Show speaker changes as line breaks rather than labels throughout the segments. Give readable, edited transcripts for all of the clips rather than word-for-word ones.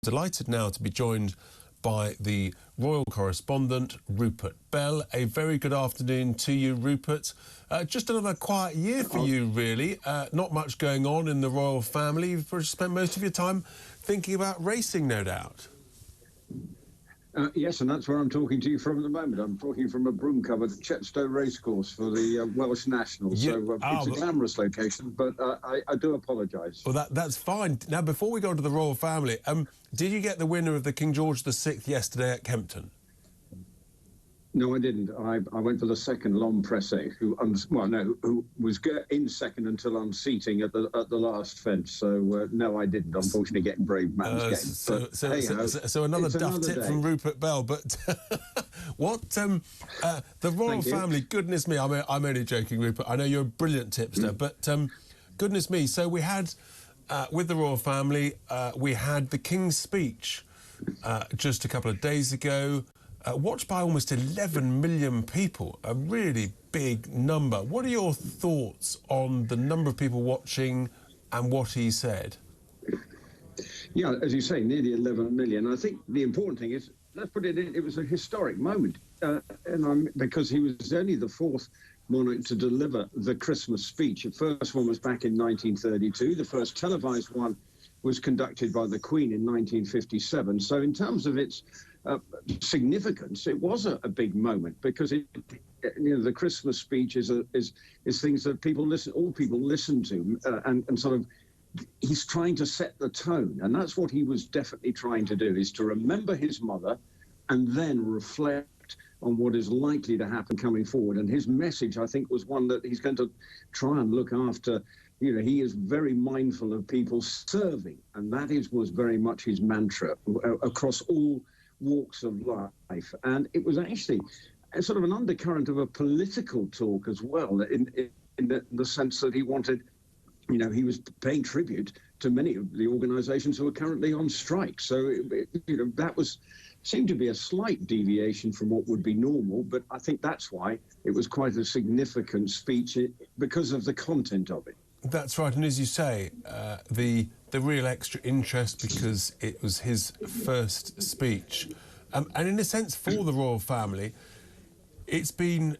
Delighted now to be joined by the royal correspondent, Rupert Bell. A very good afternoon to you, Rupert. Just another quiet year for you, really. Not much going on in the royal family. You've spent most of your time thinking about racing, no doubt.
Yes, and that's where I'm talking to you from at the moment. I'm talking from a broom-covered Chepstow racecourse for the Welsh Nationals. So it's a glamorous location, but I do apologise.
Well, that's fine. Now, before we go to the royal family, did you get the winner of the King George VI yesterday at Kempton?
No, I didn't. I went for the second L'Homme Pressé, who was in second until unseating at the last fence. So no, I didn't. Unfortunately, getting brave man's game.
So another duff tip from Rupert Bell. But what the royal family? Goodness me, I'm only joking, Rupert. I know you're a brilliant tipster, but goodness me. So we had with the royal family, we had the King's speech just a couple of days ago. Watched by almost 11 million people, a really big number. What are your thoughts on the number of people watching and what he said?
Yeah, as you say, nearly 11 million. I think the important thing is, let's put it in, it was a historic moment. Because he was only the fourth monarch to deliver the Christmas speech. The first one was back in 1932. The first televised one was conducted by the Queen in 1957. So in terms of its significance, it was a big moment, because the Christmas speech is things that all people listen to, and sort of he's trying to set the tone, and that's what he was definitely trying to do, is to remember his mother and then reflect on what is likely to happen coming forward. And his message, I think, was one that he's going to try and look after. You know, he is very mindful of people serving, and that was very much his mantra across all walks of life. And it was actually sort of an undercurrent of a political talk as well, in the sense that he wanted, he was paying tribute to many of the organisations who are currently on strike. So, that seemed to be a slight deviation from what would be normal, but I think that's why it was quite a significant speech, because of the content of it.
That's right, and as you say, the real extra interest because it was his first speech. And in a sense, for the royal family, it's been,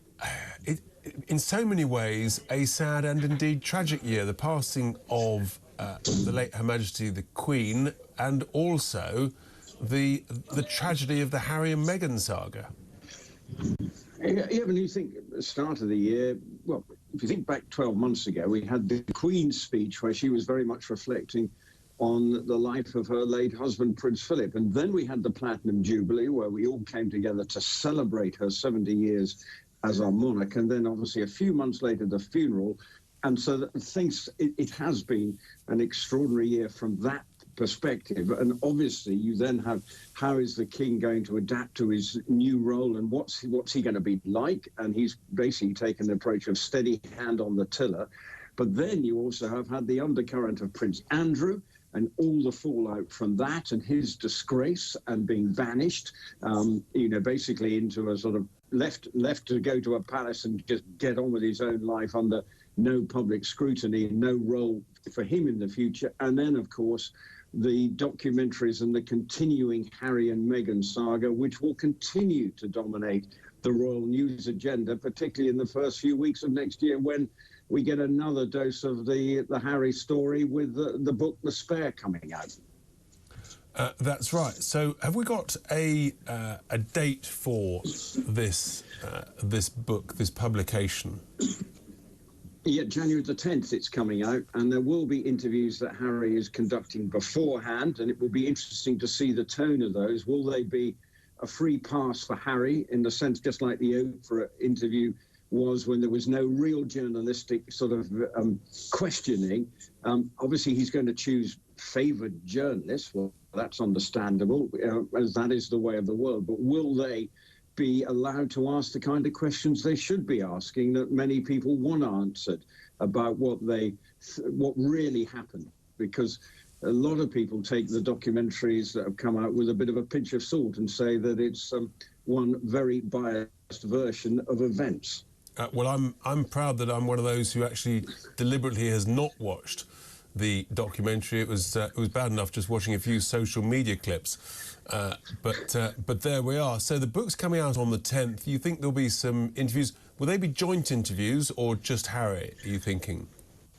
in so many ways, a sad and indeed tragic year. The passing of the late Her Majesty the Queen, and also the tragedy of the Harry and Meghan saga.
Yeah, when you think at the start of the year, well, if you think back 12 months ago, we had the Queen's speech where she was very much reflecting on the life of her late husband, Prince Philip. And then we had the Platinum Jubilee, where we all came together to celebrate her 70 years as our monarch. And then obviously a few months later, the funeral. And so that it has been an extraordinary year from that perspective. And obviously you then have, how is the king going to adapt to his new role, and what's he going to be like? And he's basically taken the approach of steady hand on the tiller. But then you also have had the undercurrent of Prince Andrew and all the fallout from that, and his disgrace and being vanished, basically into a sort of left to go to a palace and just get on with his own life under no public scrutiny, no role for him in the future. And then, of course, the documentaries and the continuing Harry and Meghan saga, which will continue to dominate the royal news agenda, particularly in the first few weeks of next year, when we get another dose of the Harry story with the book The Spare coming out.
That's right. So have we got a date for this book, this publication?
Yeah, January the 10th it's coming out, and there will be interviews that Harry is conducting beforehand, and it will be interesting to see the tone of those. Will they be a free pass for Harry, in the sense just like the Oprah interview was, when there was no real journalistic sort of questioning? Obviously he's going to choose favoured journalists. Well, that's understandable, as that is the way of the world. But will they be allowed to ask the kind of questions they should be asking, that many people want answered, about what really happened? Because a lot of people take the documentaries that have come out with a bit of a pinch of salt and say that it's one very biased version of events.
Well, I'm proud that I'm one of those who actually deliberately has not watched the documentary. It was bad enough just watching a few social media clips, but there we are. So the book's coming out on the 10th. You think there'll be some interviews? Will they be joint interviews or just Harry, are you thinking?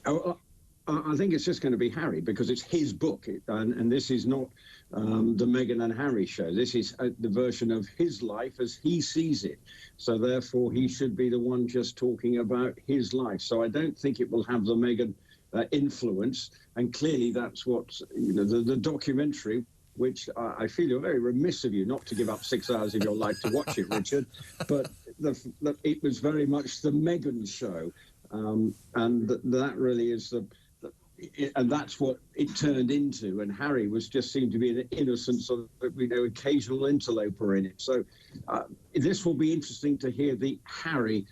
Oh, I think it's just going to be Harry, because it's his book, and this is not the Meghan and Harry show. This is the version of his life as he sees it. So therefore, he should be the one just talking about his life. So I don't think it will have the Meghan influence. And clearly, that's what, you know, the documentary, which I feel you're very remiss of you not to give up 6 hours of your life to watch it, Richard. But it was very much the Meghan show. And that really is and that's what it turned into. And Harry just seemed to be an innocent sort of, you know, occasional interloper in it. So this will be interesting to hear the Harry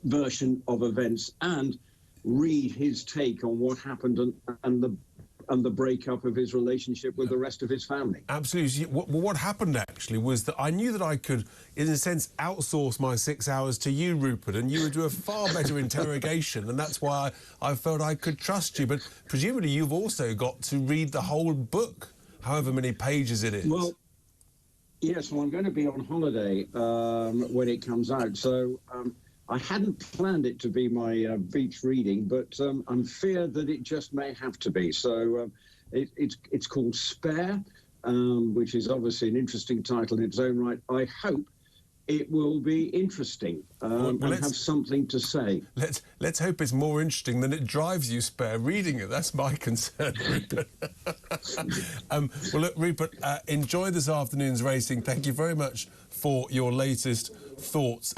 version of events and read his take on what happened and the breakup of his relationship with the rest of his family.
Absolutely. What happened actually was that I knew that I could, in a sense, outsource my 6 hours to you, Rupert, and you would do a far better interrogation, and that's why I felt I could trust you. But presumably you've also got to read the whole book, however many pages it is.
Well, yes, well, I'm going to be on holiday when it comes out, so I hadn't planned it to be my beach reading, but I'm feared that it just may have to be. So it's called Spare, which is obviously an interesting title in its own right. I hope it will be interesting and have something to say.
Let's hope it's more interesting than it drives you spare reading it. That's my concern, Rupert. Well, look, Rupert, enjoy this afternoon's racing. Thank you very much for your latest thoughts.